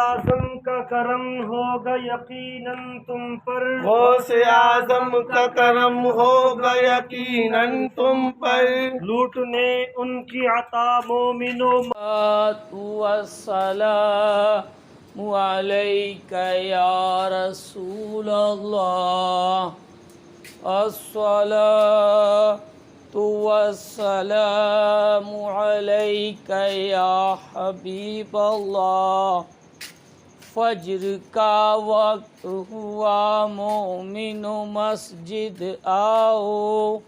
اعظم کا کرم ہوگا یقیناً تم پر، غوث اعظم کا کرم ہوگا یقیناً تم پر، لوٹنے ان کی عطا مومنوں والسلام علیک یا رسول اللہ، الصلاۃ والسلام علیک یا حبیب اللہ، فجر کا وقت ہوا مومن مسجد آؤ،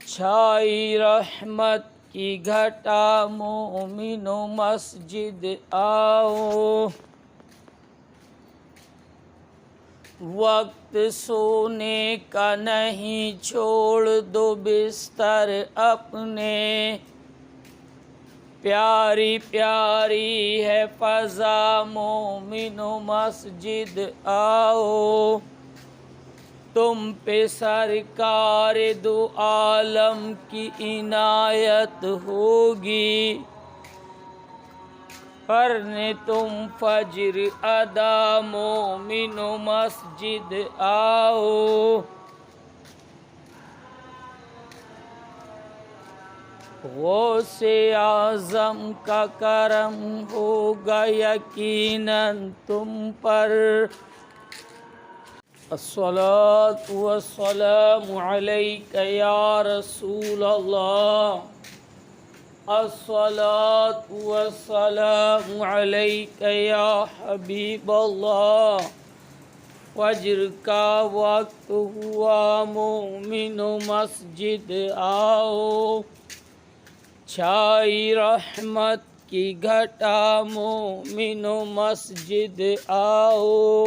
چھائی رحمت کی گھٹا مومن مسجد آؤ، وقت سونے کا نہیں چھوڑ دو بستر اپنے، پیاری پیاری ہے فضا مومن مسجد آؤ، تم پہ سرکار دو عالم کی عنایت ہوگی، کرنے تم فجر ادا مومن مسجد آؤ، غوث اعظم کا کرم ہوگا یقیناً تم پر، الصلاۃ والسلام علیک یا رسول اللہ، الصلاۃ والسلام علیک یا حبیب اللہ، فجر کا وقت ہوا مومن مسجد آؤ، چھائی رحمت کی گھٹا مومن مسجد آؤ،